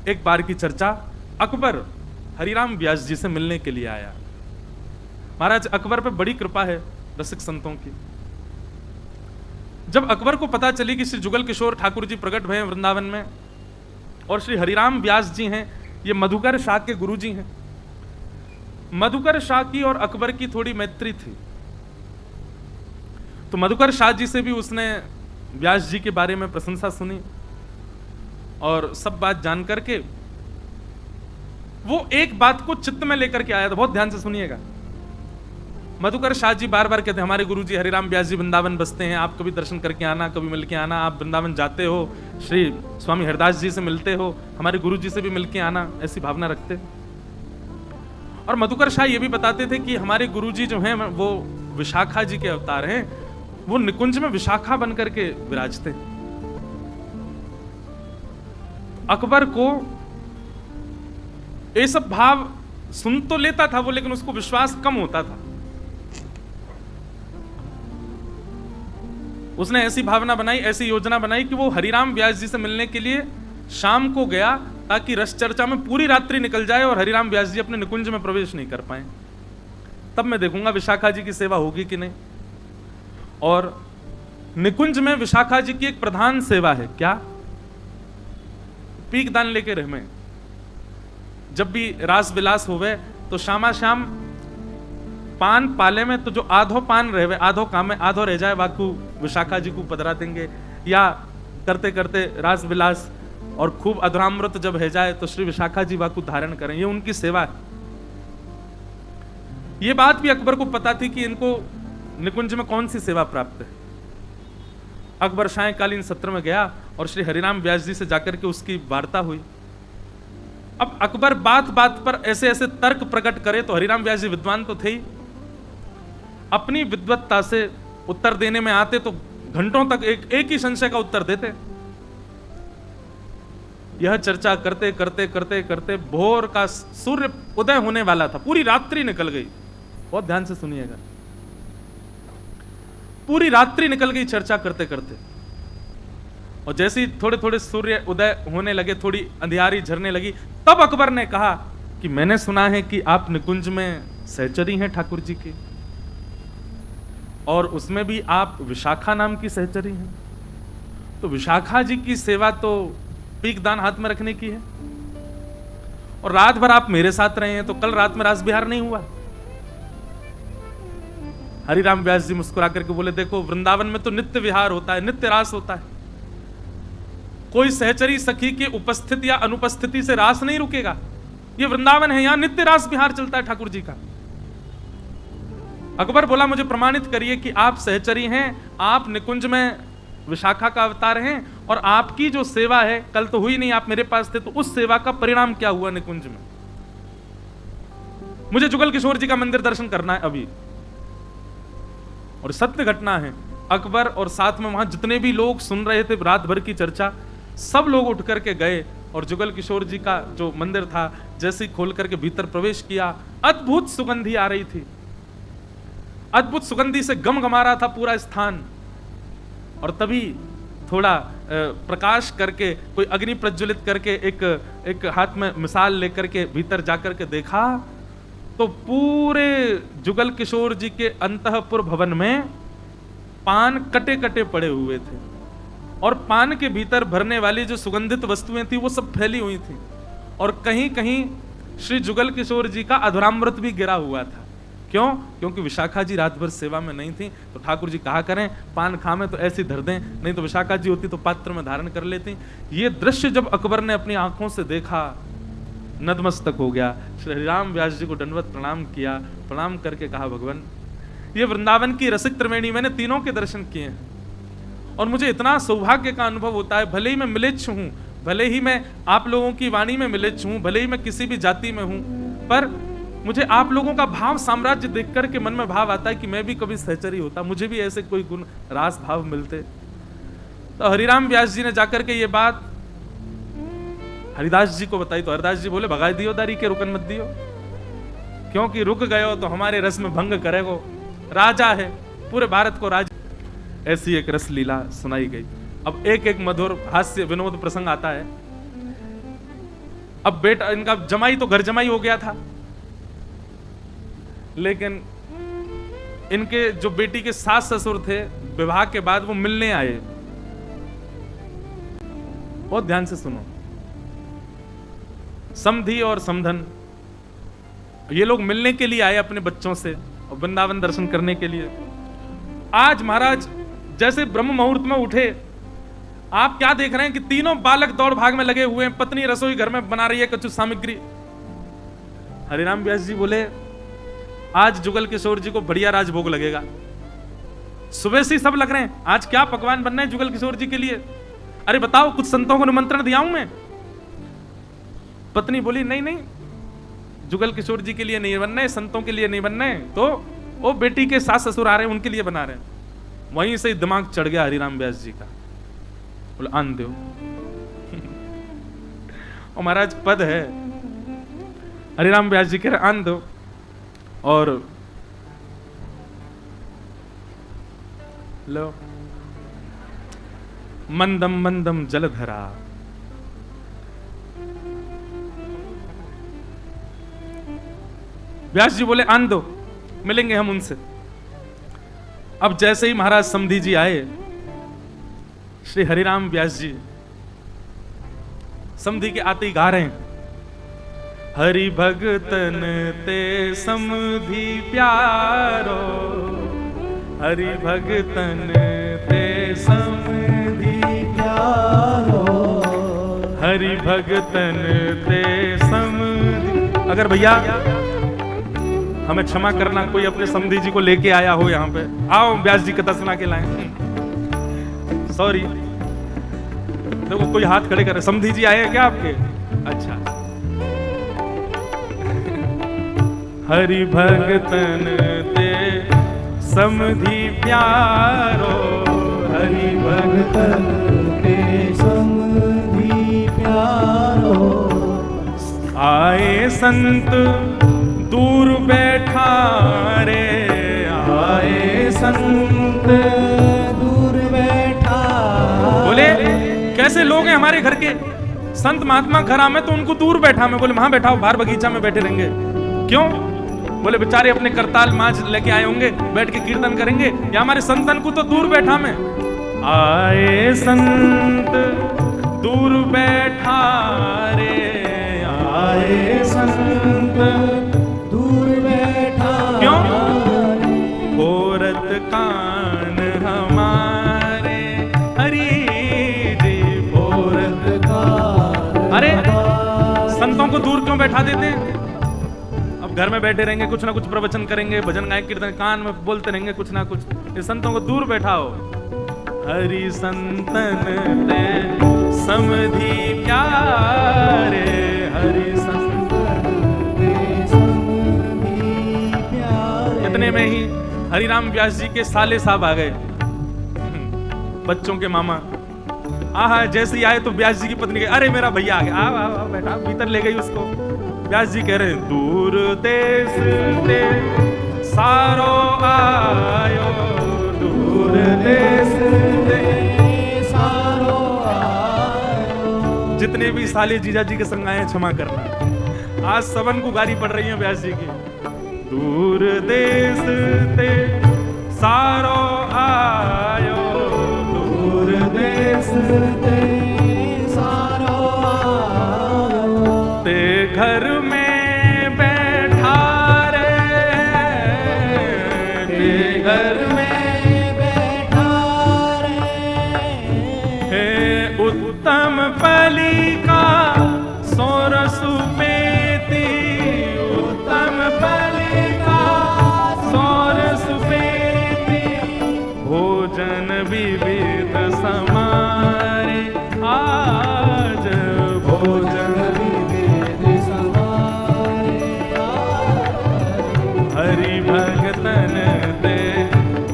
एक बार की चर्चा, अकबर हरिराम व्यास जी से मिलने के लिए आया। महाराज अकबर पे बड़ी कृपा है रसिक संतों की। जब अकबर को पता चली कि श्री जुगल किशोर ठाकुर जी प्रकट भये वृंदावन में और श्री हरिराम व्यास जी हैं, ये मधुकर शाह के गुरु जी हैं। मधुकर शाह की और अकबर की थोड़ी मैत्री थी, तो मधुकर शाह जी से भी उसने व्यास जी के बारे में प्रशंसा सुनी और सब बात जान करके वो एक बात को चित्त में लेकर के आया था। बहुत ध्यान से सुनिएगा। मधुकर शाह जी बार बार कहते हैं हमारे गुरुजी हरिराम व्यास जी वृंदावन बसते हैं, आप कभी दर्शन करके आना, कभी मिल के आना, आप वृंदावन जाते हो, श्री स्वामी हरदास जी से मिलते हो, हमारे गुरुजी से भी मिल के आना, ऐसी भावना रखते। और मधुकर शाह ये भी बताते थे कि हमारे गुरुजी जो हैं वो विशाखा जी के अवतार हैं, वो निकुंज में विशाखा बन करके विराजते। अकबर को ये सब भाव सुन तो लेता था वो, लेकिन उसको विश्वास कम होता था। उसने ऐसी भावना बनाई, ऐसी योजना बनाई कि वो हरिराम व्यास जी से मिलने के लिए शाम को गया ताकि रस चर्चा में पूरी रात्रि निकल जाए और हरिराम व्यास जी अपने निकुंज में प्रवेश नहीं कर पाए। तब मैं देखूंगा विशाखा जी की सेवा होगी कि नहीं। और निकुंज में विशाखा जी की एक प्रधान सेवा है, क्या? पीक दान लेके रह में जब भी रास विलास होवे तो शामा शाम पान पाले में, तो जो आधो पान रहे आधो काम में आधो रह जाए वाकू विशाखा जी को पधरा देंगे, या करते करते रास विलास और खूब अधरामृत जब है जाए तो श्री विशाखा जी वाकू धारण करें। ये उनकी सेवा है। ये बात भी अकबर को पता थी कि इनको निकुंज में कौन सी सेवा प्राप्त है। अकबर सायंकालीन सत्र में गया और श्री हरिराम व्यास जी से जाकर के उसकी वार्ता हुई। अब अकबर बात बात पर ऐसे ऐसे तर्क प्रकट करे तो हरिराम व्यास जी विद्वान तो थे ही, अपनी विद्वत्ता से उत्तर देने में आते तो घंटों तक एक ही संशय का उत्तर देते। यह चर्चा करते करते करते करते भोर का सूर्य उदय होने वाला था, पूरी रात्रि निकल गई। बहुत ध्यान से सुनिएगा, पूरी रात्रि निकल गई चर्चा करते करते। और जैसे ही थोड़े थोड़े सूर्य उदय होने लगे, थोड़ी अंधियारी झरने लगी, तब अकबर ने कहा कि मैंने सुना है कि आप निकुंज में सहचरी हैं ठाकुर जी की, और उसमें भी आप विशाखा नाम की सहचरी हैं। तो विशाखा जी की सेवा तो पीक दान हाथ में रखने की है, और रात भर आप मेरे साथ रहे हैं, तो कल रात में रास बिहार नहीं हुआ। हरिराम व्यास जी मुस्कुरा करके बोले, देखो वृंदावन में तो नित्य विहार होता है, नित्य रास होता है। कोई सहचरी सखी की उपस्थिति या अनुपस्थिति से रास नहीं रुकेगा। ये वृंदावन है, यहां नित्य रास बिहार चलता है ठाकुर जी का। अकबर बोला, मुझे प्रमाणित करिए कि आप सहचरी हैं, आप निकुंज में विशाखा का अवतार हैं, और आपकी जो सेवा है, कल तो हुई नहीं, आप मेरे पास थे, तो उस सेवा का परिणाम क्या हुआ निकुंज में? मुझे जुगल किशोर जी का मंदिर दर्शन करना है अभी। और सत्य घटना है, अकबर और साथ में वहां जितने भी लोग सुन रहे थे रात भर की चर्चा, सब लोग उठ करके गए और जुगल किशोर जी का जो मंदिर था जैसे ही खोल करके भीतर प्रवेश किया, अद्भुत सुगंधी आ रही थी। अद्भुत सुगंधी से गमगमा रहा था पूरा स्थान। और तभी थोड़ा प्रकाश करके, कोई अग्नि प्रज्वलित करके, एक हाथ में मिसाल लेकर के भीतर जाकर के देखा तो पूरे जुगल किशोर जी के अंतःपुर भवन में पान कटे कटे पड़े हुए थे, और पान के भीतर भरने वाली जो सुगंधित वस्तुएं थी वो सब फैली हुई थी, और कहीं कहीं श्री जुगल किशोर जी का अधरामृत भी गिरा हुआ था। क्यों? क्योंकि विशाखा जी रात भर सेवा में नहीं थी, तो ठाकुर जी कहा करें पान खामे तो ऐसी धर दें, नहीं तो विशाखा जी होती तो पात्र में धारण कर लेती। ये दृश्य जब अकबर ने अपनी आंखों से देखा, नतमस्तक हो गया, श्री हरिराम व्यास जी को दंडवत प्रणाम किया। प्रणाम करके कहा, भगवान ये वृंदावन की रसिक त्रिवेणी, मैंने तीनों के दर्शन किए हैं, और मुझे इतना सौभाग्य का अनुभव होता है, भले ही मैं मिलेच्छ हूं, भले ही मैं आप लोगों की वाणी में मिलेच्छ हूं, भले ही मैं किसी भी जाति में हूं, पर मुझे आप लोगों का भाव साम्राज्य देख करके मन में भाव आता है कि मैं भी कभी सहचरी होता, मुझे भी ऐसे कोई गुण रास भाव मिलते। तो हरिराम व्यास जी ने जाकर के ये बात हरिदास जी को बताई, तो हरिदास जी बोले, भगाई दियो दारी के, रुकन मत दियो, क्योंकि रुक गए हो तो हमारे रस में भंग करेगो। राजा है, पूरे भारत को राज। ऐसी एक रस लीला सुनाई गई। अब एक एक मधुर हास्य विनोद प्रसंग आता है। अब बेटा इनका जमाई तो घर जमाई हो गया था, लेकिन इनके जो बेटी के सास ससुर थे विवाह के बाद वो मिलने आए। बहुत ध्यान से सुनो, समधी और समधन ये लोग मिलने के लिए आए अपने बच्चों से और वृंदावन दर्शन करने के लिए। आज महाराज जैसे ब्रह्म मुहूर्त में उठे, आप क्या देख रहे हैं कि तीनों बालक दौड़ भाग में लगे हुए हैं, पत्नी रसोई घर में बना रही है कुछ सामग्री। हरिराम व्यास जी बोले आज जुगल किशोर जी को बढ़िया राजभोग लगेगा। सुबह से सब लग रहे हैं आज क्या पकवान बनना है जुगल किशोर जी के लिए। अरे बताओ कुछ संतों को निमंत्रण दिया हूं मैं। पत्नी बोली नहीं नहीं, जुगल किशोर जी के लिए नहीं बनना है, संतों के लिए नहीं बनना है, तो वो बेटी के सास ससुर आ रहे हैं उनके लिए बना रहे हैं। वहीं से दिमाग चढ़ गया हरिराम व्यास जी का, बोले आन दो। और महाराज पद है हरिराम व्यास जी कह रहे आन दो। और लो मंदम मंदम जलधरा, व्यास जी बोले आन दो, मिलेंगे हम उनसे। अब जैसे ही महाराज समधी जी आए, श्री हरिराम व्यास जी समधी के आते ही गा रहे हैं, हरि भगतन ते समधी प्यारो, हरि भगतन ते समधी प्यारो, हरि भगतन ते समधी। अगर भैया हमें क्षमा करना, कोई अपने समधी जी को लेके आया हो यहाँ पे, आओ व्यास जी कथा सुना के लाएं। सॉरी, देखो कोई हाथ खड़े करे, समधी जी आए हैं क्या आपके? अच्छा। हरि भगतन ते समधी प्यारो, हरि भगतन ते समधी प्यारो, आए संत दूर बैठा रे, आए संत दूर बैठा। बोले कैसे लोग हैं हमारे घर के संत महात्मा घर आमे तो उनको दूर बैठा मैं। बोले वहां बैठाओ, बाहर बगीचा में बैठे रहेंगे। क्यों? बोले बेचारे अपने करताल माज लेके आए होंगे, बैठ के कीर्तन करेंगे, या हमारे संतन को तो दूर बैठा मैं। आए संत दूर बैठा रे, आए संत दूर बैठा। क्यों? फोरत कान हमारे हरि जी, फोरत कान। अरे संतों को दूर क्यों बैठा देते हैं? अब घर में बैठे रहेंगे, कुछ ना कुछ प्रवचन करेंगे, भजन गाय कीर्तन कान में बोलते रहेंगे कुछ ना कुछ। ये संतों को दूर बैठाओ। हरि संतन ते समधी प्यारे, हरि संतन ते समधी प्यारे। इतने में ही हरिराम व्यास जी के साले साहब आ गए, बच्चों के मामा। आहा जैसे ही आए तो व्यास जी की पत्नी कहे अरे मेरा भैया आ गया, आ बेटा। भीतर ले गई उसको। व्यास जी कह रहे दूर देश ते सारो आयो, दूर देश ते सारो आयो। जितने भी साले जीजा जी के संग आए क्षमा करना, आज सबन को गाली पड़ रही है व्यास जी की। दूर देश ते सारो आयो, दूर देश ते सारो आयो, ते घर में बैठा रे, ते घर में बैठा रे। हे उत्तम पली का सोरस पेती, उत्तम पली का सोरस पेती, भोजन विविध समारे, आज भोजन विविध समारे। हरि भगतन ते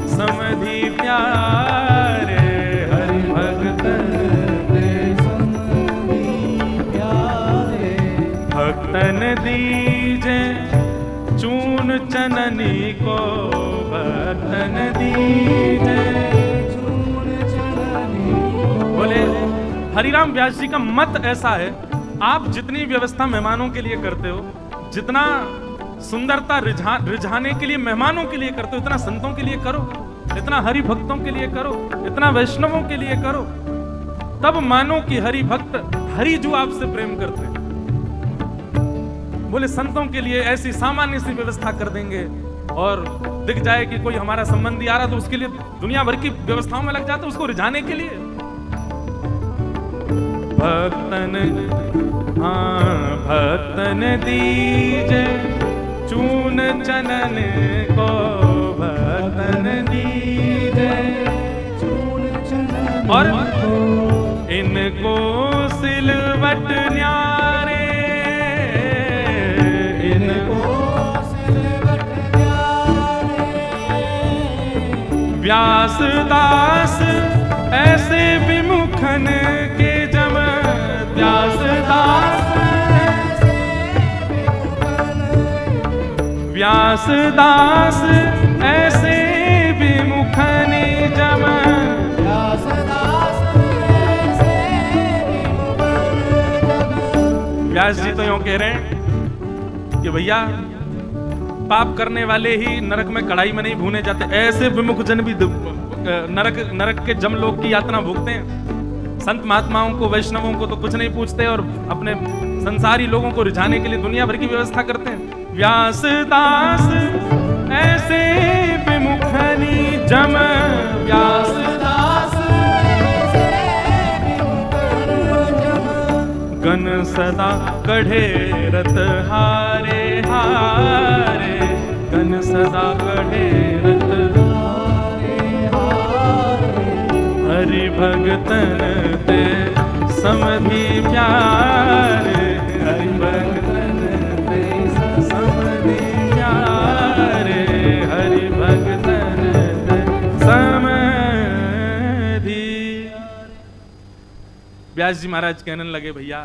समधी प्यारे, हरि भगतन ते समधी प्यारे। भक्तन दीजे चून चननी को, भक्तन दीजे चून चननी को। बोले हरिराम व्यास जी का मत ऐसा है आप जितनी व्यवस्था मेहमानों के लिए करते हो, जितना सुंदरता रिझाने के लिए मेहमानों के लिए करते हो, इतना संतों के लिए करो, इतना हरि भक्तों के लिए करो, इतना वैष्णवों के लिए करो, तब मानो कि हरि भक्त हरि जो आपसे प्रेम करते हैं। बोले संतों के लिए ऐसी सामान्य सी व्यवस्था कर देंगे और दिख जाए कि कोई हमारा संबंधी आ रहा तो उसके लिए दुनिया भर की व्यवस्थाओं में लग जाते, उसको रिझाने के लिए। भक्तन भक्तन दीजे चून चनन को, भक्तन दीजे चून चनन और इनको सिलवट न्यारे, इनको सिलवट न्यारे। व्यासदास ऐसे विमुखन के जब, व्यासदास व्यासदास ऐसे विमुखन जब, व्यास जी तो यूं कह रहे हैं कि भैया पाप करने वाले ही नरक में कढ़ाई में नहीं भूने जाते, ऐसे विमुख जन भी नरक के जमलोक की यातना भोगते हैं। संत महात्माओं को, वैष्णवों को तो कुछ नहीं पूछते और अपने संसारी लोगों को रिझाने के लिए दुनिया भर की व्यवस्था करते हैं। व्यासदास ऐसे विमुखनी जम, व्यासदास गण सदा कढ़े रत हारे हारे, गण सदा कढ़े रत हारे हारे। हरि भगतन ते समधि प्यारे, हरि भगतन ते समधि प्यारे, हरि भगतन ते समधि। व्यास जी महाराज कहने लगे भैया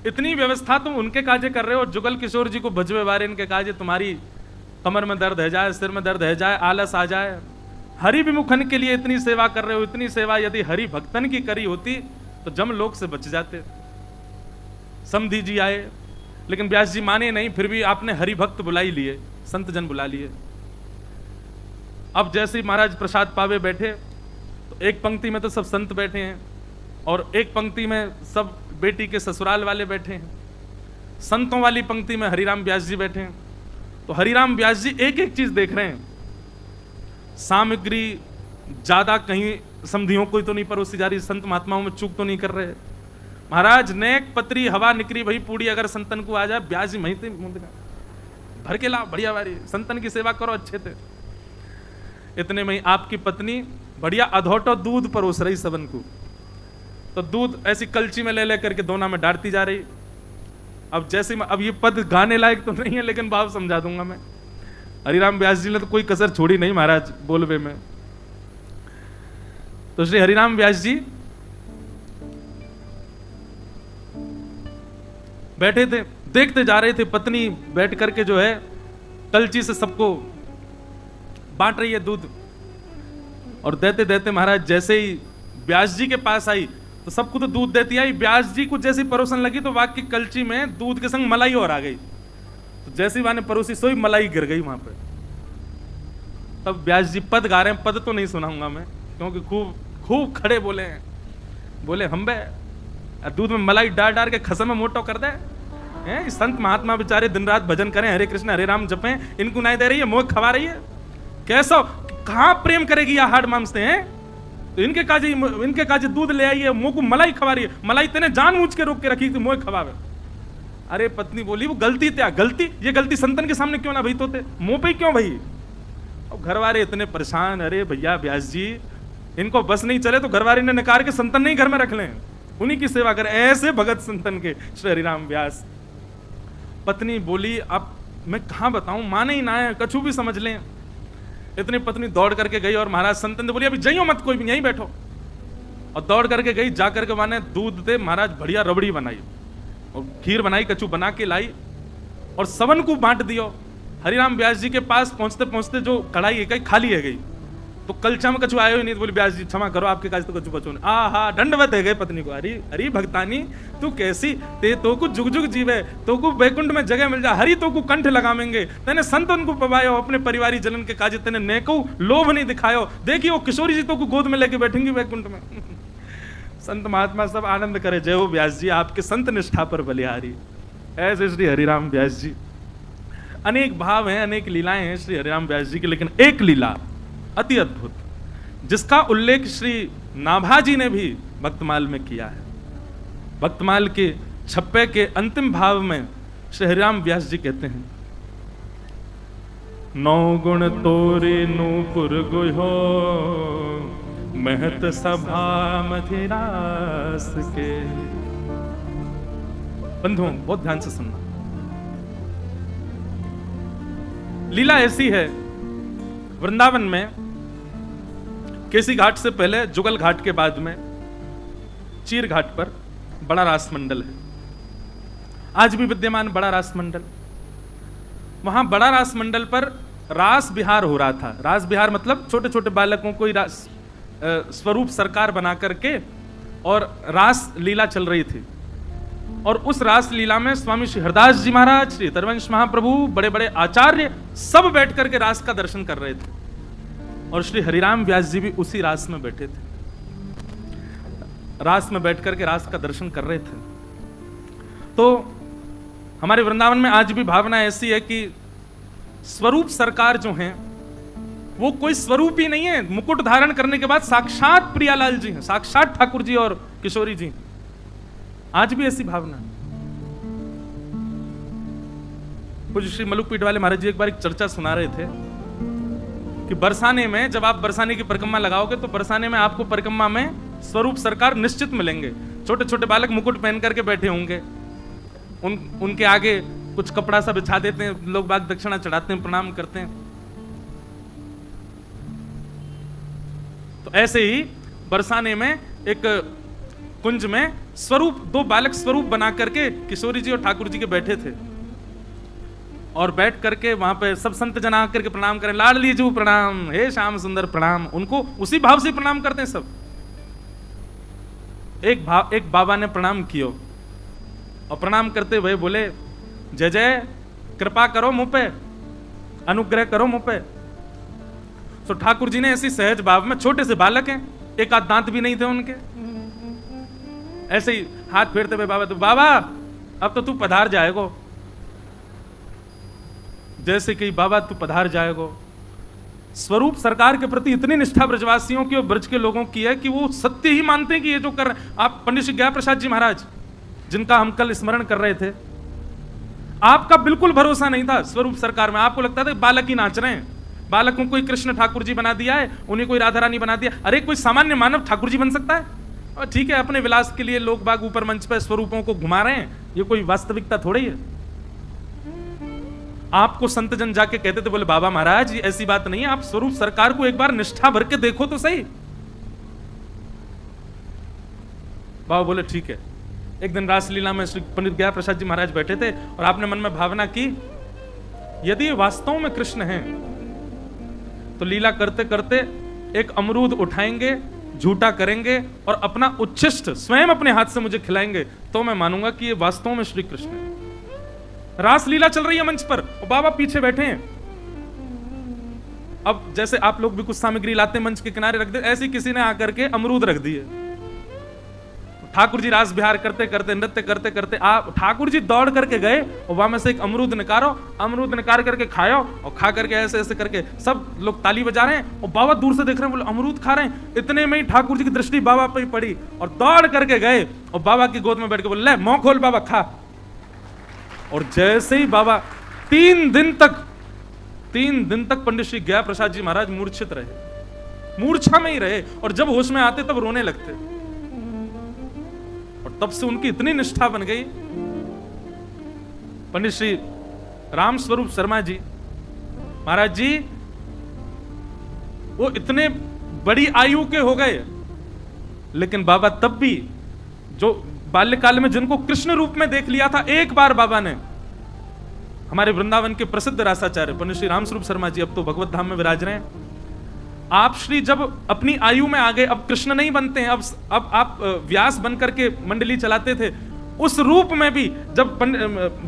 इतनी व्यवस्था तुम उनके काजे कर रहे हो, जुगल किशोर जी को भजवे बारे इनके काजे, तुम्हारी कमर में दर्द है जाए, सिर में दर्द है जाए, आलस आ जाए, हरि विमुखन के लिए इतनी सेवा कर रहे हो। इतनी सेवा यदि हरि भक्तन की करी होती तो जम लोक से बच जाते। समधी जी आए लेकिन व्यास जी माने नहीं, फिर भी आपने हरि भक्त बुला ही लिए, संत जन बुला लिए। अब जैसे ही महाराज प्रसाद पावे बैठे तो एक पंक्ति में तो सब संत बैठे हैं और एक पंक्ति में सब बेटी के ससुराल वाले बैठे हैं। संतों वाली पंक्ति में हरिराम व्यास जी बैठे हैं। तो हरिराम व्यास जी एक एक चीज देख रहे हैं, सामग्री ज्यादा कहीं समधियों को तो नहीं परोसी जा रही, संत महात्माओं में चूक तो नहीं कर रहे। महाराज नेक पत्री हवा निकरी भई पूड़ी, अगर संतन को आ जाए व्यास जी मही भर के लाओ, बढ़िया वारी संतन की सेवा करो, अच्छे थे। इतने में आपकी पत्नी बढ़िया अधोटो दूध परोस रही सबन को, तो दूध ऐसी कलची में ले लेकर के दोना में डालती जा रही। अब जैसे अब ये पद गाने लायक तो नहीं है लेकिन भाव समझा दूंगा मैं। हरिराम व्यास जी ने तो कोई कसर छोड़ी नहीं महाराज बोलवे में। तो श्री हरिराम व्यास जी बैठे थे, देखते जा रहे थे, पत्नी बैठ करके जो है कलची से सबको बांट रही है दूध, और देते देते महाराज जैसे ही व्यास जी के पास आई तो सबको तो दूध देती आई, व्यास जी को जैसी परोसन लगी तो वाक की कलची में दूध के संग मलाई और आ गई। तो जैसी वहां ने परोसी सोई मलाई गिर गई वहां पे। तब व्यास जी पद गा रहे हैं, पद तो नहीं सुनाऊंगा मैं क्योंकि खूब खड़े बोले हैं। बोले हम बे दूध में मलाई डाल डाल के खसम में मोटो कर दे हैं। संत महात्मा बेचारे दिन रात भजन करें, हरे कृष्ण हरे राम जपें, इनको नहीं दे रही है, मोह खवा रही है। कैसा कहां प्रेम करेगी या हाड मांसते हैं, तो इनके काजे दूध ले आई है, मुंह को मलाई खवा रही है। मलाई तेने जानबूझ के रोक के रखी थी मोह खवावे। अरे पत्नी बोली वो गलती क्या गलती, ये गलती संतन के सामने क्यों ना भई, तो मुंह पे क्यों भई। अब घर वाले इतने परेशान, अरे भैया व्यास जी इनको बस नहीं चले तो घर वाले ने निकाल के संतन नहीं घर में रख लें, उन्हीं की सेवा करें। ऐसे भगत संतन के श्री हरिराम व्यास। पत्नी बोली अब मैं कहां बताऊं, माने ही ना है, कछु भी समझ लें। इतनी पत्नी दौड़ करके गई और महाराज संतन ने बोली अभी जाइयो मत, कोई भी यहीं बैठो। और दौड़ करके गई, जा करके माने दूध दे महाराज बढ़िया रबड़ी बनाई और खीर बनाई, कछु बना के लाई और सबन को बांट दियो। हरिराम व्यास जी के पास पहुंचते पहुंचते जो कढ़ाई है खाली है गई, तो कलचा में कछु आयो ही नहीं, तो बोले ब्यास जी क्षमा करो, आपके काज तो कछु बचो नहीं। हा दंडवत है गए पत्नी को, अरे अरे भक्तानी तू कैसी, ते तो को जुग जुग जीवे, तो को बैकुंठ में जगह मिल जा, हरि तो को कंठ लगावेंगे, तेने संत उनको पवायो, अपने परिवारी जनन के काज तेने नेको लोभ नहीं दिखायो, देखियो किशोरी जी तो को गोद में लेके बैठेंगी बैकुंठ में। संत महात्मा सब आनंद करे, जय हो व्यास जी, आपके संत निष्ठा पर बलिहारी। ऐसे श्री हरिराम व्यास जी, अनेक भाव हैं, अनेक लीलाएं हैं श्री हरिराम व्यास जी की, लेकिन एक लीला अति अद्भुत, जिसका उल्लेख श्री नाभाजी ने भी भक्तमाल में किया है। भक्तमाल के छप्पे के अंतिम भाव में श्री हरिराम व्यास जी कहते हैं, नौ गुण तोरे नूपुर गुहो, महत सभा मधिरास के। बंधुओं बहुत ध्यान से सुनना, लीला ऐसी है, वृंदावन में केसी घाट से पहले जुगल घाट के बाद में चीर घाट पर बड़ा रास मंडल है, आज भी विद्यमान बड़ा रास मंडल। वहां बड़ा रास मंडल पर रास विहार हो रहा था। रास विहार मतलब छोटे छोटे बालकों को रास स्वरूप सरकार बना करके और रास लीला चल रही थी। और उस रास लीला में स्वामी श्री हरदास जी महाराज, श्री तरवंश महाप्रभु, बड़े बड़े आचार्य सब बैठ करके रास का दर्शन कर रहे थे। और श्री हरिराम व्यास जी भी उसी रास में बैठे थे, रास में बैठ करके रास का दर्शन कर रहे थे। तो हमारे वृंदावन में आज भी भावना ऐसी है कि स्वरूप सरकार जो हैं वो कोई स्वरूप ही नहीं है, मुकुट धारण करने के बाद साक्षात प्रियालाल जी हैं, साक्षात ठाकुर जी और किशोरी जी। आज भी ऐसी भावना। पूज्य श्री मलुकपीठ वाले महाराज जी एक बार एक चर्चा सुना रहे थे कि बरसाने में, जब आप बरसाने की परिक्रमा लगाओगे तो बरसाने में आपको परिक्रमा में स्वरूप सरकार निश्चित मिलेंगे। छोटे छोटे बालक मुकुट पहन करके बैठे होंगे, उनके आगे कुछ कपड़ा सा बिछा देते हैं, लोग बाग दक्षिणा चढ़ाते हैं, प्रणाम करते हैं। तो ऐसे ही बरसाने में एक कुंज में स्वरूप, दो बालक स्वरूप बना करके किशोरी जी और ठाकुर जी के बैठे थे। और बैठ करके वहां पे सब संत जन आकर के प्रणाम करें, लाडली जी प्रणाम, हे श्याम सुंदर प्रणाम, उनको उसी भाव से प्रणाम करते हैं सब। एक बाबा ने प्रणाम किया और प्रणाम करते हुए बोले, जय जय, कृपा करो मुझ पे, अनुग्रह करो मुझ पे। तो ठाकुर जी ने ऐसी सहज भाव में, छोटे से बालक हैं, एक आध दांत भी नहीं थे उनके, ऐसे ही हाथ फेरते हुए बाबा, तो बाबा अब तो तू पधार जाएगो। जैसे कि बाबा तू पधार जाएगो। स्वरूप सरकार के प्रति इतनी निष्ठा ब्रजवासियों की और ब्रज के लोगों की है कि वो सत्य ही मानते हैं कि ये जो कर रहे हैं। आप पंडित श्री गया प्रसाद जी महाराज, जिनका हम कल स्मरण कर रहे थे, आपका बिल्कुल भरोसा नहीं था स्वरूप सरकार में। आपको लगता था बालक ही नाच रहे हैं, बालकों को कृष्ण ठाकुर जी बना दिया है, उन्हें कोई राधा रानी बना दिया। अरे कोई सामान्य मानव ठाकुर जी बन सकता है? और ठीक है, अपने विलास के लिए लोग बाग ऊपर मंच पर स्वरूपों को घुमा रहे हैं, ये कोई वास्तविकता थोड़ी है। आपको संत जन जाके कहते थे, बोले बाबा महाराज ये ऐसी बात नहीं है, आप स्वरूप सरकार को एक बार निष्ठा भर के देखो तो सही। बाबा बोले ठीक है। एक दिन रासलीला में श्री पंडित गया प्रसाद जी महाराज बैठे थे और आपने मन में भावना की, यदि वास्तव में कृष्ण हैं तो लीला करते करते एक अमरूद उठाएंगे, झूठा करेंगे और अपना उच्छिष्ट स्वयं अपने हाथ से मुझे खिलाएंगे, तो मैं मानूंगा कि ये वास्तव में श्री कृष्ण है। रासलीला चल रही है मंच पर और बाबा पीछे बैठे हैं। अब जैसे आप लोग भी कुछ सामग्री लाते मंच के किनारे रख दे, ऐसे किसी ने आकर के अमरूद रख दिए। ठाकुर जी रास विहार करते करते, नृत्य करते करते आप ठाकुर जी दौड़ करके गए और वहां में से एक अमरूद निकालो, अमरूद निकाल करके खाओ और खा करके ऐसे ऐसे करके सब लोग ताली बजा रहे हैं और बाबा दूर से देख रहे हैं, बोले अमरूद खा रहे हैं। इतने में ही ठाकुर जी की दृष्टि बाबा पर ही पड़ी और दौड़ करके गए और बाबा की गोद में बैठ के बोले, ले मुंह खोल बाबा, खा। और जैसे ही बाबा 3 दिन तक पंडित श्री गया प्रसाद जी महाराज मूर्छित रहे, मूर्छा में ही रहे, और जब होश में आते तब रोने लगते। और तब से उनकी इतनी निष्ठा बन गई। पंडित श्री राम स्वरूप शर्मा जी महाराज जी वो इतने बड़ी आयु के हो गए, लेकिन बाबा तब भी जो बाल्यकाल में जिनको कृष्ण रूप में देख लिया था, एक बार बाबा ने हमारे वृंदावन के प्रसिद्ध रासाचार्य पंडित श्री राम स्वरूप शर्मा जी, अब तो भगवत धाम में विराज रहे हैं, आप श्री जब अपनी आयु में आ गए, अब कृष्ण नहीं बनते हैं, अब आप व्यास बन करके मंडली चलाते थे, उस रूप में भी जब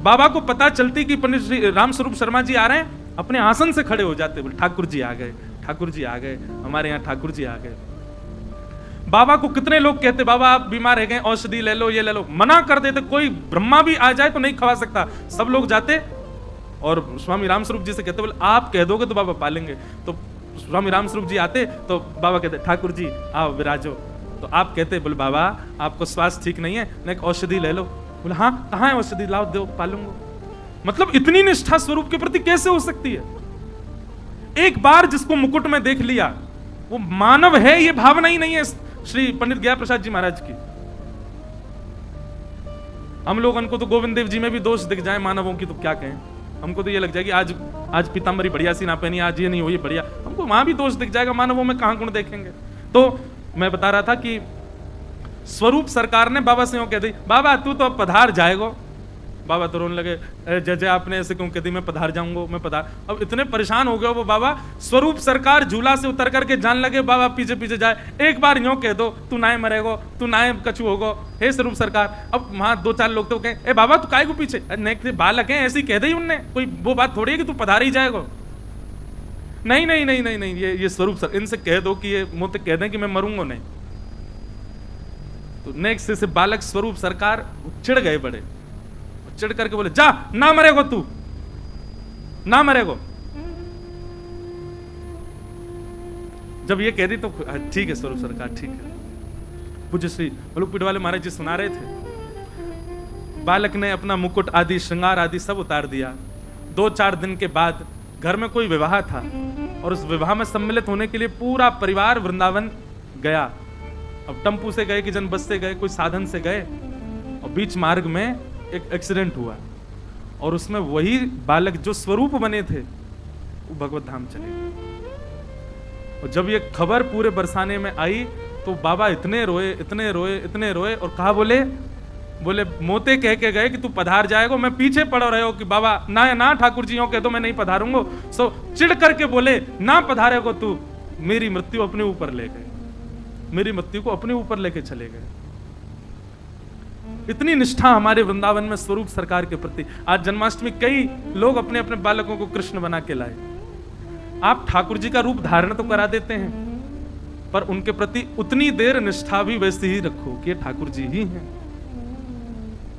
बाबा को पता चलती कि पंडित श्री राम स्वरूप शर्मा जी आ रहे हैं, अपने आसन से खड़े हो जाते, बोले ठाकुर जी आ गए, ठाकुर जी आ गए, हमारे यहाँ ठाकुर जी आ गए। बाबा को कितने लोग कहते बाबा आप बीमार रह गए, औषधि ले लो, ये ले लो, मना कर देते, कोई ब्रह्मा भी आ जाए तो नहीं खवा सकता। सब लोग जाते और स्वामी राम स्वरूप जी से कहते, बोले आप कह दोगे तो बाबा पालेंगे। तो स्वामी राम स्वरूप जी आते तो बाबा कहते ठाकुर जी आओ विराजो। तो आप कहते, बोले बाबा आपको स्वास्थ्य ठीक नहीं है, एक औषधि ले लो। बोले हाँ कहाँ है औषधि, लाओ दो पालूंगा। मतलब इतनी निष्ठा स्वरूप के प्रति कैसे हो सकती है? एक बार जिसको मुकुट में देख लिया वो मानव है, ये भावना ही नहीं है श्री पंडित गया प्रसाद जी महाराज की। हम लोगों को तो गोविंद देव जी में भी दोष दिख जाए मानवों की तो क्या कहें, हमको तो ये लग जाएगी आज पीताम्बरी बढ़िया सी ना पहनी, आज ये नहीं हुई बढ़िया, हमको वहां भी दोष दिख जाएगा, मानवों में कहां गुण देखेंगे। तो मैं बता रहा था कि स्वरूप सरकार ने बाबा से यूं कह दी, बाबा तू तो अब पधार जाएगो। बाबा तो रोने लगे, जय जय आपने ऐसे क्यों कह दी, मैं पधार जाऊंगा, मैं पधार। अब इतने परेशान हो गए वो बाबा, स्वरूप सरकार झूला से उतर करके जान लगे बाबा पीछे पीछे जाए, एक बार यूं कह दो तू नाय मरेगो, तू नाय कछु होगो, हे स्वरूप सरकार। अब वहां दो चार लोग तो कहे, ए बाबा तू काय को पीछे, नहीं बालक है ऐसी कह दी उनने, कोई वो बात थोड़ी है कि तू पधार ही जाएगो। नहीं नहीं नहीं नहीं नहीं, ये स्वरूप सर, इनसे कह दो कि ये मुझे कह दें कि मैं मरूंगा नहीं। तो नेक्स्ट से बालक स्वरूप सरकार चिढ़ गए बड़े, चिढ़ करके बोले जा ना मरेगो, तू ना मरेगो। जब ये कह दी तो ठीक है स्वरूप सरकार ठीक है। पूज्य श्री बलुपीठ वाले महाराज जी सुना रहे थे, बालक ने अपना मुकुट आदि श्रृंगार आदि सब उतार दिया। 2-4 दिन के बाद घर में कोई विवाह था और उस विवाह में सम्मिलित होने के लिए पूरा परिवार वृंदावन गया। अब टेम्पू से गए कि जन बस से गए, कोई साधन से गए, और बीच मार्ग में एक एक्सीडेंट हुआ और उसमें वही बालक जो स्वरूप बने थे वो भगवत धाम चले गए। और जब ये खबर पूरे बरसाने में आई तो बाबा इतने रोए इतने रोए इतने रोए, और कहा बोले मोते कह के गए कि तू पधार जाएगो, मैं पीछे पड़ रहे हो कि बाबा ना ठाकुर जी कह दो मैं नहीं पधारूंगा। सो चिढ़ करके बोले ना पधारेगो तू, मेरी मृत्यु अपने ऊपर ले गए, मेरी मृत्यु को अपने ऊपर लेके चले गए। इतनी निष्ठा हमारे वृंदावन में स्वरूप सरकार के प्रति। आज जन्माष्टमी कई लोग अपने अपने बालकों को कृष्ण बना के लाए। आप ठाकुर जी का रूप धारण तो करा देते हैं, पर उनके प्रति उतनी देर निष्ठा भी वैसी ही रखो कि ये ठाकुर जी ही हैं।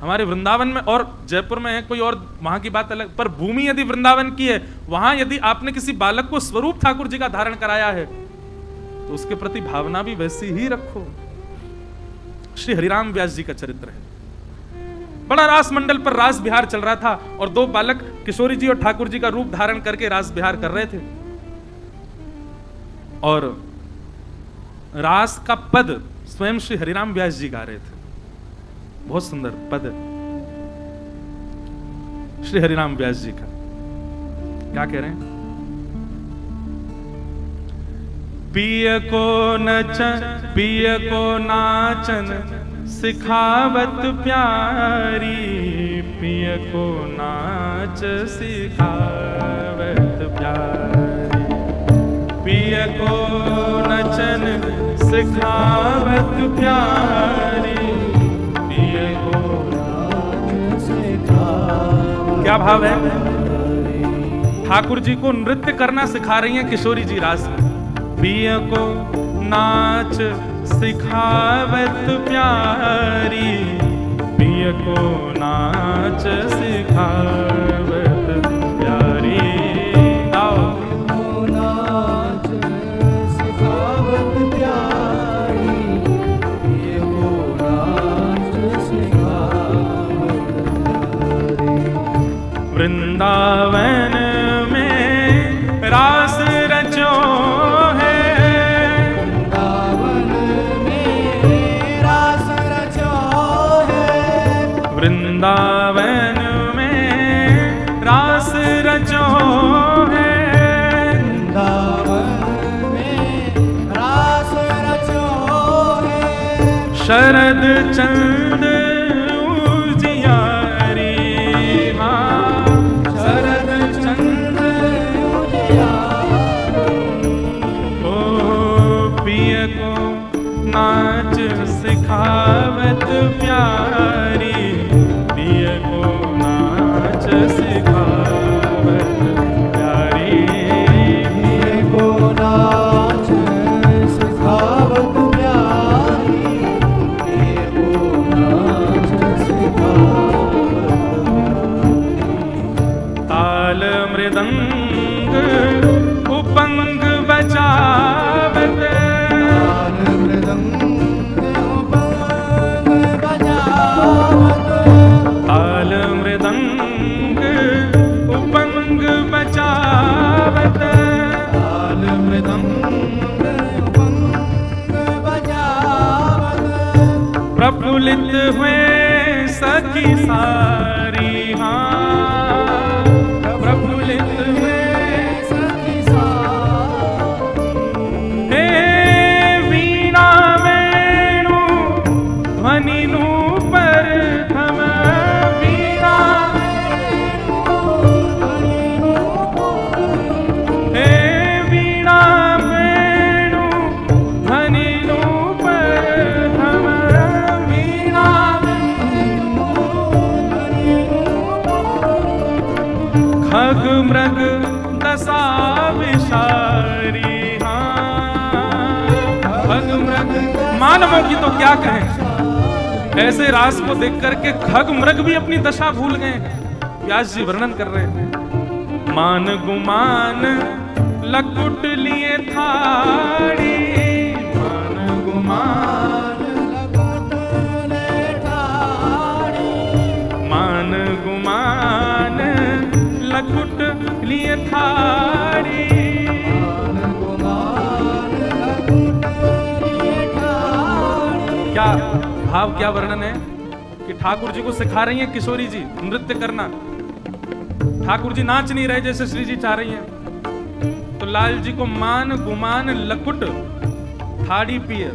हमारे वृंदावन में और जयपुर में है कोई और, वहां की बात अलग, पर भूमि यदि वृंदावन की है, वहां यदि आपने किसी बालक को स्वरूप ठाकुर जी का धारण कराया है तो उसके प्रति भावना भी वैसी ही रखो। श्री हरिराम व्यास जी का चरित्र है। बड़ा रास मंडल पर रास बिहार चल रहा था और 2 बालक किशोरी जी और ठाकुर जी का रूप धारण करके रास बिहार कर रहे थे, और रास का पद स्वयं श्री हरिराम व्यास जी गा रहे थे। बहुत सुंदर पद श्री हरिराम व्यास जी का। क्या कह रहे हैं? पिय को नाचन सिखावत प्यारी, पिय को नाच सिखावत प्यारी, पिय को नचन सिखावत प्यारी, पिय को नाच सिखावत। क्या भाव है? ठाकुर जी को नृत्य करना सिखा रही हैं किशोरी जी रास में। पिय को नाच सिखावत प्यारी, पिय को नाच सिखावत प्यारी, नाच सिखावत प्यारी, पिय को नाच सिखावत प्यारी। वृंदावन में रास रचो है, वृंदावन में रास रचो है, वृंदावन में रास रचो है, शरद चंद उजियारी, हाँ शरद चंद उजियारी, ओ प्यारी, पिय को नाच सिखावत प्यारी, पिय को नाच सिखावत प्यारी, पिय को नाच सिखावत प्यारी। ताल मृदंग उपंग बजावत, ताल मृदंग उपंग बजावत, ताल मृदंग उपंग बजावत, ताल मृदंग उपंग बजावत, प्रफुल्लित हुए सखी सारी, हाँ प्रफुल्लित हुए सखी सारी। हे वीणा वेणु ध्वनि नूपर थम, वीणा हे वीणा वेणु ध्वनि नूपर थम, वीणा खग मृग दशा विशारी, हाँ खग मृग, मानवों की तो क्या कहें, ऐसे रास को देख करके खग मृग भी अपनी दशा भूल गए हैं। व्यास जी वर्णन कर रहे हैं, मान गुमान लकुट लिए थाड़ी, मान गुमान, मान गुमान लकुट लिए थाड़ी। क्या भाव, क्या वर्णन है कि ठाकुर जी को सिखा रही हैं किशोरी जी नृत्य करना। ठाकुर जी नाच नहीं रहे जैसे श्री जी चाह रही हैं, तो लाल जी को मान गुमान लकुट थाड़ी पिए,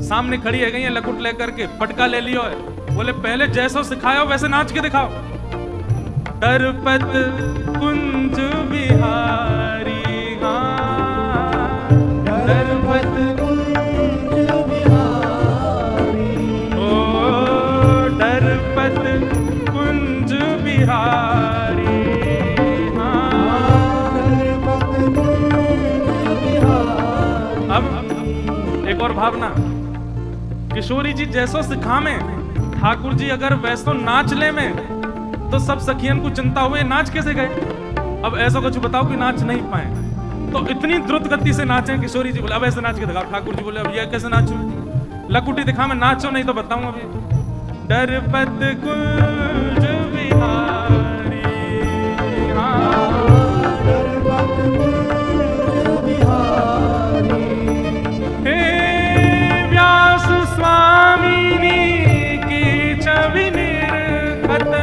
सामने खड़ी है गई है लकुट लेकर के, पटका ले लियो है, बोले पहले जैसा सिखाया वैसे नाच के दिखाओ। दरपत कुंज बिहारी, हाँ दरपत कुंज बिहारी, ओ दरपत कुंज बिहारी, हाँ दरपत कुंज बिहारी। अब एक और भावना, किशोरी जी जैसो सिखा में, ठाकुर जी अगर वैसो नाच ले में, तो सब सखियन को चिंता हुए नाच कैसे गए। अब ऐसा कुछ बताओ कि नाच नहीं पाए, तो इतनी द्रुत गति से नाचे किशोरी जी, बोले अब ऐसे नाच के दिखाओ। ठाकुर जी बोले अब ये कैसे नाचूं, लकुटी दिखा मैं नाचो नहीं तो बताऊं अभी। दरपत कुंज बिहारी, हाँ दरपत कुंज बिहारी। हे व्यास स्वामिनी की छवि निर्गत,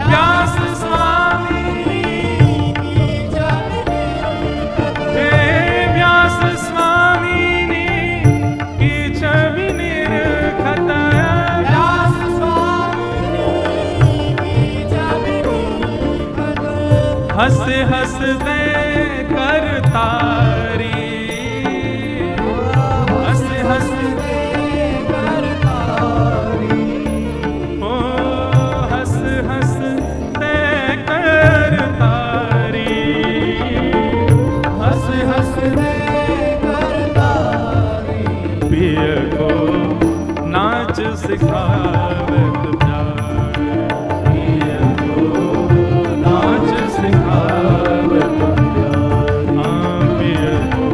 व्यास स्वामिनी की छवि निर्गत, हे व्यास स्वामिनी की छवि निर्गत, व्यास स्वामिनी की छवि निर्गत। हंस हंस दे कर तारी, हंस हंस दे कर तारी, ओ हंस हंस दे कर तारी, हंस हंस दे कर तारी। पिय को नाच सिखावत प्यार, पिय को नाच सिखावत प्यार, हाँ पिय को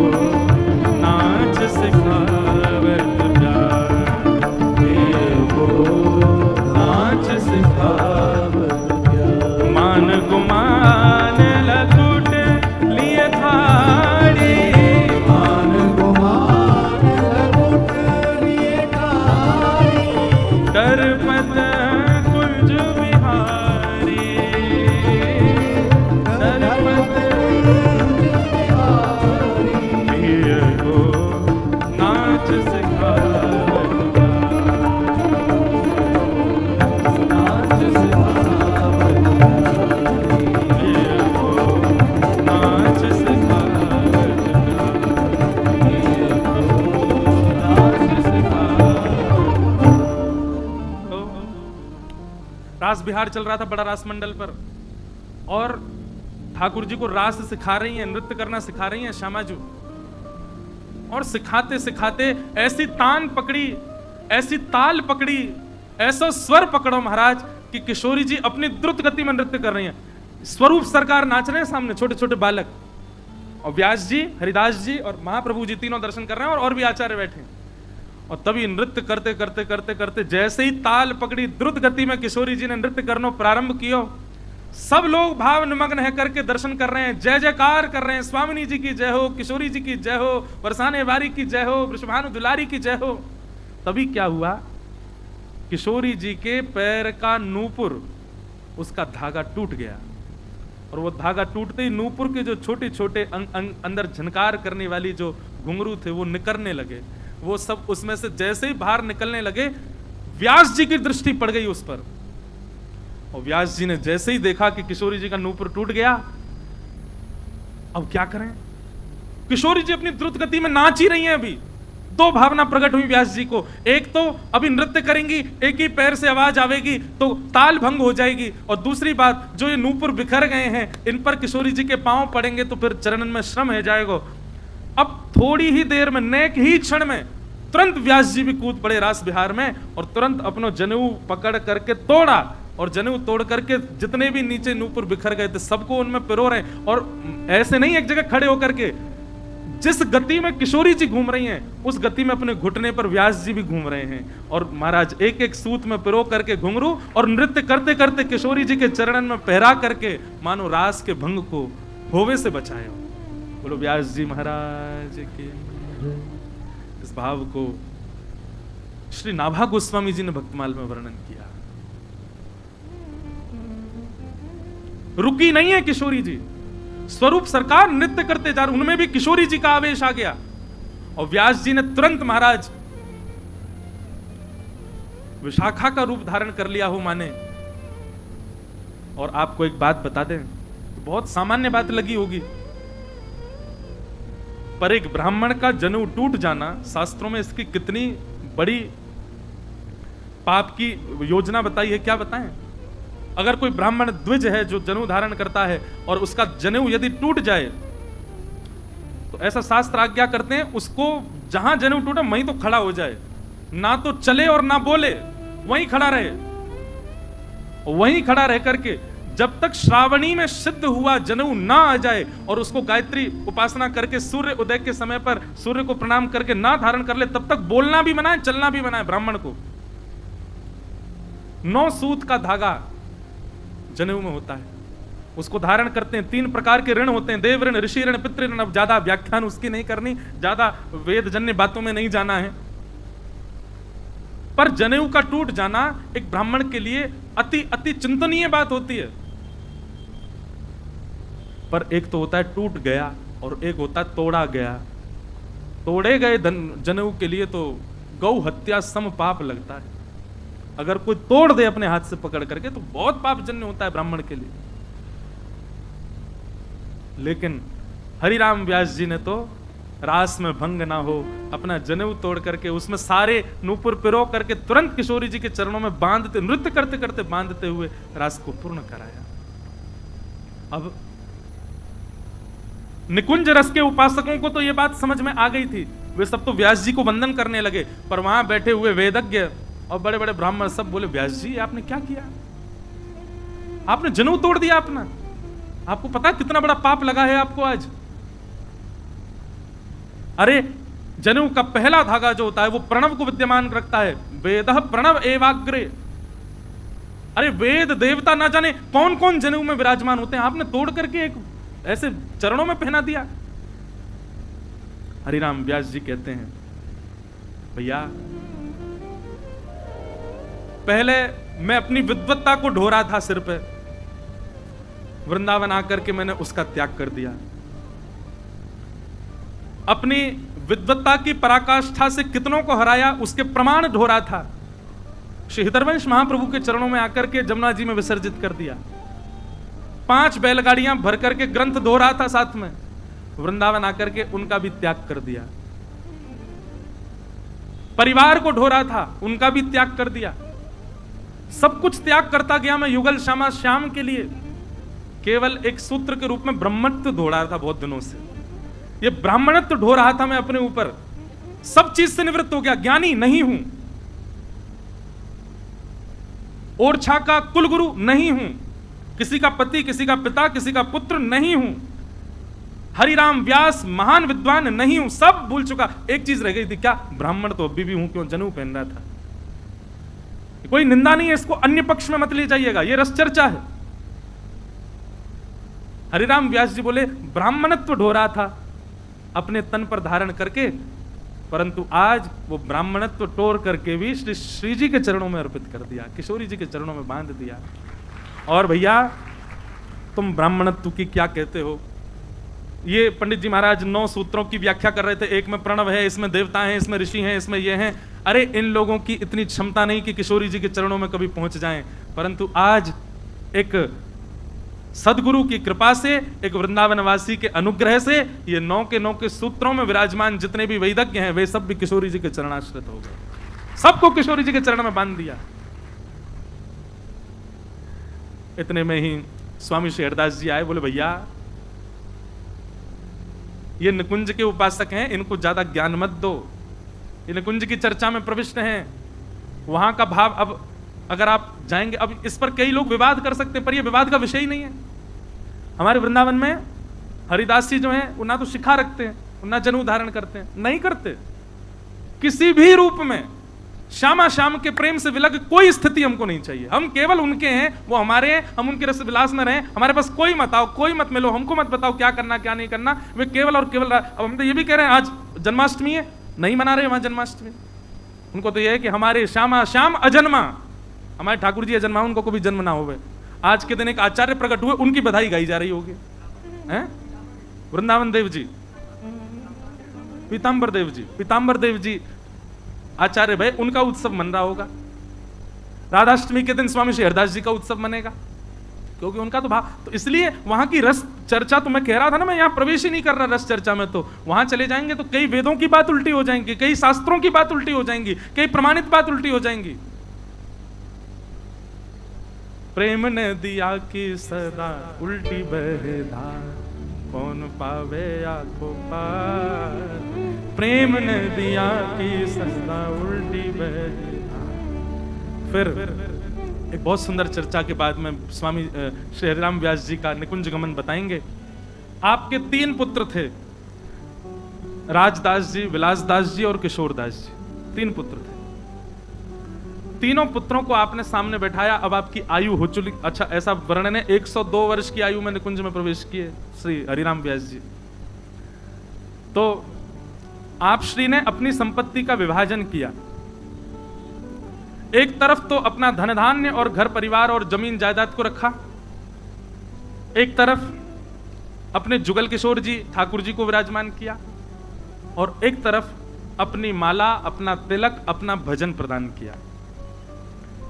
रास बिहार चल रहा था बड़ा रास मंडल पर, और ठाकुर जी को रास सिखा रही हैं, नृत्य करना सिखा रही हैं श्यामाजू। और सिखाते सिखाते ऐसी तान पकड़ी, ऐसी ताल पकड़ी, ऐसा स्वर पकड़ो महाराज कि किशोरी जी अपनी द्रुत गति में नृत्य कर रही हैं। स्वरूप सरकार नाच रहे हैं सामने, छोटे छोटे बालक, और व्यास जी, हरिदास जी और महाप्रभु जी तीनों दर्शन कर रहे हैं, और भी आचार्य बैठे हैं। और तभी नृत्य करते करते करते करते जैसे ही ताल पकड़ी, द्रुत गति में किशोरी जी ने नृत्य करना प्रारंभ किया, सब लोग भाव निमग्न है करके दर्शन कर रहे हैं, जय जयकार कर रहे हैं, स्वामिनी जी की जय हो, किशोरी जी की जय हो, बरसाने वारी की जय हो, वृषभानु दुलारी की जय हो। तभी क्या हुआ, किशोरी जी के पैर का नूपुर, उसका धागा टूट गया, और वो धागा टूटते ही नूपुर के जो छोटे छोटे अंदर झनकार करने वाली जो घुंघरू थे वो निकलने लगे। वो सब उसमें से जैसे ही बाहर निकलने लगे, व्यास जी की दृष्टि पड़ गई उस पर, और व्यास जी ने जैसे ही देखा कि किशोरी जी का नूपुर टूट गया, अब क्या करें। किशोरी जी अपनी द्रुत गति में नाच ही रही हैं। अभी दो भावना प्रकट हुई व्यास जी को, एक तो अभी नृत्य करेंगी, एक ही पैर से आवाज आवेगी तो ताल भंग हो जाएगी, और दूसरी बात जो ये नूपुर बिखर गए हैं इन पर किशोरी जी के पांव पड़ेंगे तो फिर चरणन में श्रम है जाएगा। अब थोड़ी ही देर में, नेक ही क्षण में तुरंत व्यास जी भी कूद पड़े रास बिहार में, और तुरंत अपनो जनेऊ पकड़ करके तोड़ा, और जनेऊ तोड़ करके जितने भी नीचे नूपुर बिखर गए थे सबको उनमें पिरो रहे, और ऐसे नहीं एक जगह खड़े होकर के, जिस गति में किशोरी जी घूम रही हैं उस गति में अपने घुटने पर व्यास जी भी घूम रहे हैं, और महाराज एक एक सूत में पिरो करके घुंघरू, और नृत्य करते करते किशोरी जी के चरणन में पहरा करके मानो रास के भंग को होवे से बचाए। बोलो व्यास जी महाराज के। इस भाव को श्री नाभा गोस्वामी जी ने भक्तमाल में वर्णन किया। रुकी नहीं है किशोरी जी, स्वरूप सरकार नृत्य करते जा रहे, उनमें भी किशोरी जी का आवेश आ गया, और व्यास जी ने तुरंत महाराज विशाखा का रूप धारण कर लिया हो माने। और आपको एक बात बता दें, बहुत सामान्य बात लगी होगी, पर एक ब्राह्मण का जनेऊ टूट जाना शास्त्रों में इसकी कितनी बड़ी पाप की योजना बताई है, क्या बताएं। अगर कोई ब्राह्मण द्विज है जो जनेऊ धारण करता है और उसका जनेऊ यदि टूट जाए तो ऐसा शास्त्र आज्ञा करते हैं उसको जहां जनेऊ टूटा वहीं तो खड़ा हो जाए, ना तो चले और ना बोले, वहीं खड़ा रहे। वहीं खड़ा रह करके जब तक श्रावणी में सिद्ध हुआ जनेऊ ना आ जाए और उसको गायत्री उपासना करके सूर्य उदय के समय पर सूर्य को प्रणाम करके ना धारण कर ले, तब तक बोलना भी मना है, चलना भी मना है ब्राह्मण को। 9 सूत का धागा जनेऊ में होता है, उसको धारण करते हैं। 3 प्रकार के ऋण होते हैं, देव ऋण, ऋषि ऋण, पितृ ऋण। अब ज्यादा व्याख्यान उसकी नहीं करनी, ज्यादा वेदजन्य बातों में नहीं जाना है, पर जनेऊ का टूट जाना एक ब्राह्मण के लिए अति अति चिंतनीय बात होती है। पर एक तो होता है टूट गया और एक होता है तोड़ा गया। तोड़े गए जनेऊ के लिए तो गौ हत्या सम पाप लगता है। अगर कोई तोड़ दे अपने हाथ से पकड़ करके तो बहुत पापजन्य होता है ब्राह्मण के लिए। लेकिन हरिराम व्यास जी ने तो रास में भंग ना हो अपना जनेऊ तोड़ करके उसमें सारे नूपुर पिरो करके तुरंत किशोरी जी के चरणों में बांधते, नृत्य करते करते बांधते हुए रास को पूर्ण कराया। अब निकुंज रस के उपासकों को तो यह बात समझ में आ गई थी, वे सब तो व्यास जी को वंदन करने लगे। पर वहां बैठे हुए वेदज्ञ और बड़े बड़े ब्राह्मण सब बोले, व्यास जी आपने क्या किया, आपने जनेऊ तोड़ दिया अपना, आपको पता कितना बड़ा पाप लगा है आपको आज। अरे जनेऊ का पहला धागा जो होता है वो प्रणव को विद्यमान रखता है, वेदः प्रणव एवाग्रे। अरे वेद देवता ना जाने कौन कौन जनेऊ में विराजमान होते हैं, आपने तोड़ करके एक ऐसे चरणों में पहना दिया। हरिराम व्यास जी कहते हैं, भैया पहले मैं अपनी विद्वत्ता को ढो रहा था सिर पे, वृंदावन आकर के मैंने उसका त्याग कर दिया। अपनी विद्वत्ता की पराकाष्ठा से कितनों को हराया उसके प्रमाण ढो रहा था। श्री हितरवंश महाप्रभु के चरणों में आकर के जमुना जी में विसर्जित कर दिया। 5 बैलगाड़ियां भर करके ग्रंथ धो रहा था साथ में, वृंदावन आकर के उनका भी त्याग कर दिया। परिवार को ढो रहा था, उनका भी त्याग कर दिया। सब कुछ त्याग करता गया मैं युगल श्यामा श्याम के लिए। केवल एक सूत्र के रूप में ब्रह्मत्व ढो रहा था बहुत दिनों से, ये ब्राह्मणत्व ढो रहा था मैं अपने ऊपर, सब चीज से निवृत्त हो गया, ज्ञानी नहीं हूं, ओरछा का कुलगुरु नहीं हूं, किसी का पति, किसी का पिता, किसी का पुत्र नहीं हूं, हरिराम व्यास महान विद्वान नहीं हूं, सब भूल चुका। एक चीज रह गई थी, क्या? ब्राह्मण तो अभी भी हूं, क्यों? जनेऊ पहन रहा था। कोई निंदा नहीं है, इसको अन्य पक्ष में मत ले जाइएगा, ये रस चर्चा है। हरिराम व्यास जी बोले ब्राह्मणत्व ढो रहा था अपने तन पर धारण करके, परंतु आज वो ब्राह्मणत्व टोर करके भी श्री जी के चरणों में अर्पित कर दिया, किशोरी जी के चरणों में बांध दिया। और भैया तुम ब्राह्मणत्व की क्या कहते हो? ये पंडित जी महाराज 9 सूत्रों की व्याख्या कर रहे थे, एक में प्रणव है, इसमें देवता हैं, इसमें ऋषि हैं, इसमें ये हैं। अरे इन लोगों की इतनी क्षमता नहीं कि किशोरी जी के चरणों में कभी पहुंच जाएं, परंतु आज एक सदगुरु की कृपा से, एक वृंदावनवासी के अनुग्रह से ये 9 के 9 के सूत्रों में विराजमान जितने भी वैदज्ञ हैं वे सब भी किशोरी जी के चरणाश्रित हो गए, सबको किशोरी जी के चरण में बांध दिया। इतने में ही स्वामी श्री हरदास जी आए, बोले भैया ये निकुंज के उपासक हैं, इनको ज्यादा ज्ञान मत दो, ये निकुंज की चर्चा में प्रविष्ट हैं, वहां का भाव अब अगर आप जाएंगे, अब इस पर कई लोग विवाद कर सकते हैं, पर यह विवाद का विषय ही नहीं है। हमारे वृंदावन में हरिदास जी जो हैं वो ना तो शिखा रखते हैं, ना जनेऊ धारण करते हैं, नहीं करते, किसी भी रूप में श्यामा श्याम के प्रेम से विलग कोई स्थिति हमको नहीं चाहिए। हम केवल उनके हैं, वो हमारे हैं, हम उनके रस विलास में रहें, हमारे पास कोई मत आओ, कोई मत मिलो, हमको मत बताओ क्या करना क्या नहीं करना, वे केवल और केवल। अब हम तो ये भी कह रहे हैं आज जन्माष्टमी है, नहीं मना रहे वहां जन्माष्टमी, उनको तो ये है कि हमारे श्यामा श्याम अजन्मा, हमारे ठाकुर जी अजन्मा, उनको कोई जन्म ना होवे। आज के दिन एक आचार्य प्रकट हुए, उनकी बधाई गाई जा रही होगी, हैं? वृंदावन देव जी, पीताम्बर देव जी आचार्य भाई, उनका उत्सव मन रहा होगा। राधाष्टमी के दिन स्वामी श्री हरदास जी का उत्सव मनेगा, क्योंकि उनका तो भाव। तो इसलिए वहां की रस चर्चा, तो मैं कह रहा था ना, मैं यहां प्रवेश ही नहीं कर रहा रस चर्चा में, तो वहां चले जाएंगे तो कई वेदों की बात उल्टी हो जाएंगी, कई शास्त्रों की बात उल्टी हो जाएंगी, कई प्रमाणित बात उल्टी हो जाएंगी। प्रेम ने दिया कि सदा उल्टी बहे धार, कौन पावे आंखों पार, प्रेम ने दिया कि सदा उल्टी बहे धार। फिर एक बहुत सुंदर चर्चा के बाद में स्वामी श्री हरिराम व्यास जी का निकुंज गमन बताएंगे। आपके 3 पुत्र थे, राजदास जी, विलासदास जी और किशोरदास जी, 3 पुत्र थे। तीनों पुत्रों को आपने सामने बैठाया, अब आपकी आयु हो चुकी, अच्छा ऐसा वर्णन है 102 वर्ष की आयु में निकुंज में प्रवेश किए श्री हरिराम व्यास जी। तो आप श्री ने अपनी संपत्ति का विभाजन किया, एक तरफ तो अपना धन धान्य और घर परिवार और जमीन जायदाद को रखा, एक तरफ अपने जुगल किशोर जी ठाकुर जी को विराजमान किया, और एक तरफ अपनी माला, अपना तिलक, अपना भजन प्रदान किया।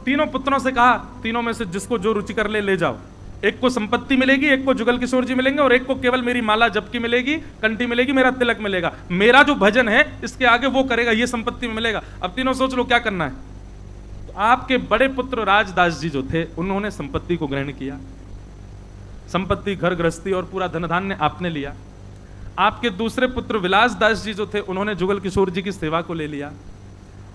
तीनों पुत्रों से कहा, तीनों में से जिसको जो रुचि कर ले जाओ, एक को संपत्ति मिलेगी, एक को जुगल किशोर जी मिलेंगे, और एक को केवल मेरी माला जप की मिलेगी, कंठी मिलेगी, मेरा तिलक मिलेगा, मेरा जो भजन है इसके आगे वो करेगा, ये संपत्ति में मिलेगा। अब तीनों सोच लो क्या करना है। तो आपके बड़े पुत्र राजदास जी जो थे, उन्होंने संपत्ति को ग्रहण किया, संपत्ति, घर गृहस्थी और पूरा धन धान्य आपने लिया। आपके दूसरे पुत्र विलासदास जी जो थे, उन्होंने जुगल किशोर जी की सेवा को ले लिया,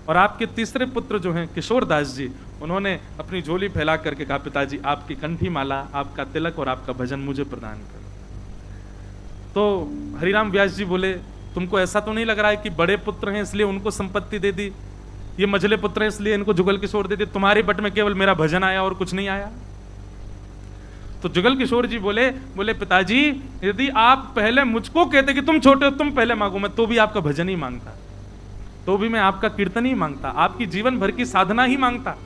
और आपके तीसरे पुत्र जो हैं किशोरदास जी, उन्होंने अपनी झोली फैला करके कहा, पिताजी आपकी कंठी माला, आपका तिलक और आपका भजन मुझे प्रदान करो। तो हरिराम व्यास जी बोले, तुमको ऐसा तो नहीं लग रहा है कि बड़े पुत्र हैं इसलिए उनको संपत्ति दे दी, ये मझले पुत्र हैं इसलिए इनको जुगल किशोर दे दी, तुम्हारे बट में केवल मेरा भजन आया और कुछ नहीं आया? तो जुगल किशोर जी बोले पिताजी, यदि आप पहले मुझको कहते कि तुम छोटे हो, तुम पहले मांगो, मैं तो भी आपका भजन ही मांगता, तो भी मैं आपका कीर्तन ही मांगता, आपकी जीवन भर की साधना ही मांगता,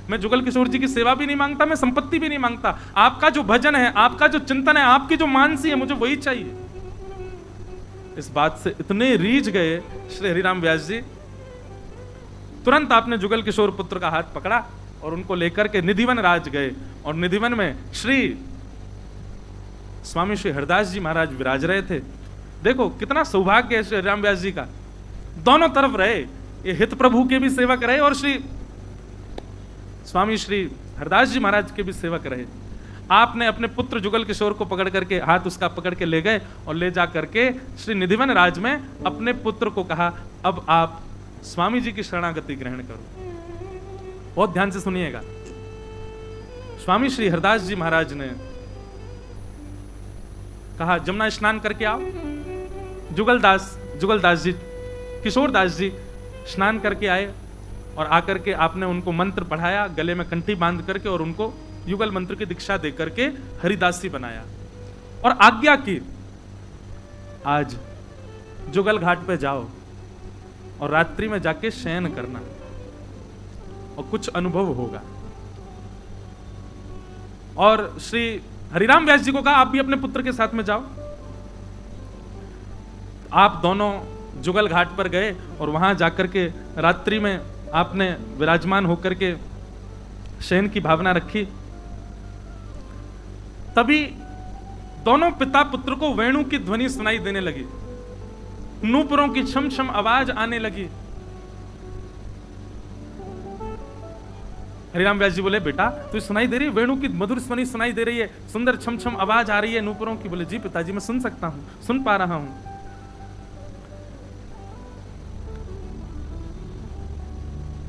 मैं जुगल किशोर जी की सेवा भी नहीं मांगता, मैं संपत्ति भी नहीं मांगता, आपका जो भजन है, आपका जो चिंतन है, आपकी जो मानसी है, मुझे वही चाहिए। इस बात से इतने रीझ गए श्री हरिराम व्यास जी, तुरंत आपने जुगल किशोर पुत्र का हाथ पकड़ा और उनको लेकर के निधिवन राज गए, और निधिवन में श्री स्वामी श्री हरदास जी महाराज विराज रहे थे। देखो कितना सौभाग्य है श्री हरिराम व्यास जी का, दोनों तरफ रहे, ये हित प्रभु के भी सेवक रहे और श्री स्वामी श्री हरदास जी महाराज के भी सेवक रहे। आपने अपने पुत्र जुगल किशोर को पकड़ करके, हाथ उसका पकड़ के ले गए और ले जा करके श्री निधिवन राज में अपने पुत्र को कहा, अब आप स्वामी जी की शरणागति ग्रहण करो। बहुत ध्यान से सुनिएगा। स्वामी श्री हरदास जी महाराज ने कहा, जमुना स्नान करके आओ। जुगलदास जी, किशोरदास जी स्नान करके आए और आकर के आपने उनको मंत्र पढ़ाया, गले में कंठी बांध करके, और उनको युगल मंत्र की दीक्षा दे करके हरिदासी बनाया और आज्ञा की, आज जुगल घाट पे जाओ और रात्रि में जाके शयन करना और कुछ अनुभव होगा। और श्री हरिराम व्यास जी को कहा, आप भी अपने पुत्र के साथ में जाओ। आप दोनों जुगल घाट पर गए और वहां जाकर के रात्रि में आपने विराजमान होकर के शयन की भावना रखी। तभी दोनों पिता पुत्र को वेणु की ध्वनि सुनाई देने लगी, नूपुरों की छम छम आवाज आने लगी। हरिराम व्यास जी बोले, बेटा तुझे सुनाई दे रही है, वेणु की मधुर ध्वनि सुनाई दे रही है, सुंदर छम छम आवाज आ रही है नूपुरों की। बोले, जी पिताजी मैं सुन सकता हूं, सुन पा रहा हूं।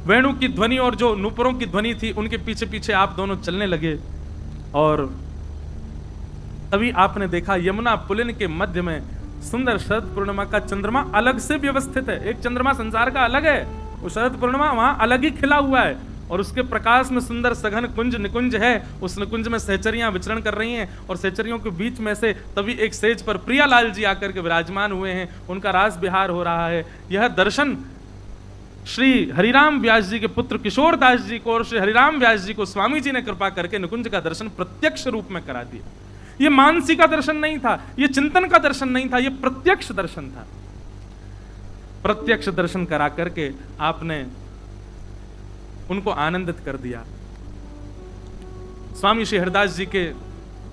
वेणु की ध्वनि और जो नूपुरों की ध्वनि थी, उनके पीछे पीछे आप दोनों चलने लगे। और तभी आपने देखा यमुना पुलिन के मध्य में सुंदर शरद पूर्णिमा का चंद्रमा अलग से व्यवस्थित है। एक चंद्रमा संसार का अलग है, वो शरद पूर्णिमा वहां अलग ही खिला हुआ है और उसके प्रकाश में सुंदर सघन कुंज निकुंज है। उस निकुंज में सहचरियां विचरण कर रही हैं और सहचरियों के बीच में से तभी एक सेज पर प्रियालाल जी आकर के विराजमान हुए हैं, उनका रास विहार हो रहा है। यह दर्शन श्री हरिराम व्यास जी के पुत्र किशोरदास जी को और श्री हरिराम व्यास जी को स्वामी जी ने कृपा करके निकुंज का दर्शन प्रत्यक्ष रूप में करा दिया। ये मानसी का दर्शन नहीं था, ये चिंतन का दर्शन नहीं था, ये प्रत्यक्ष दर्शन था। प्रत्यक्ष दर्शन करा करके आपने उनको आनंदित कर दिया। स्वामी श्री हरदास जी के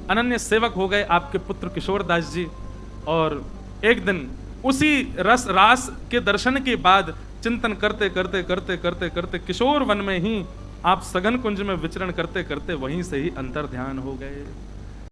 अनन्य सेवक हो गए आपके पुत्र किशोरदास जी। और एक दिन उसी रास के दर्शन के बाद चिंतन करते करते करते करते करते किशोर वन में ही आप सघन कुंज में विचरण करते करते वहीं से ही अंतर ध्यान हो गए।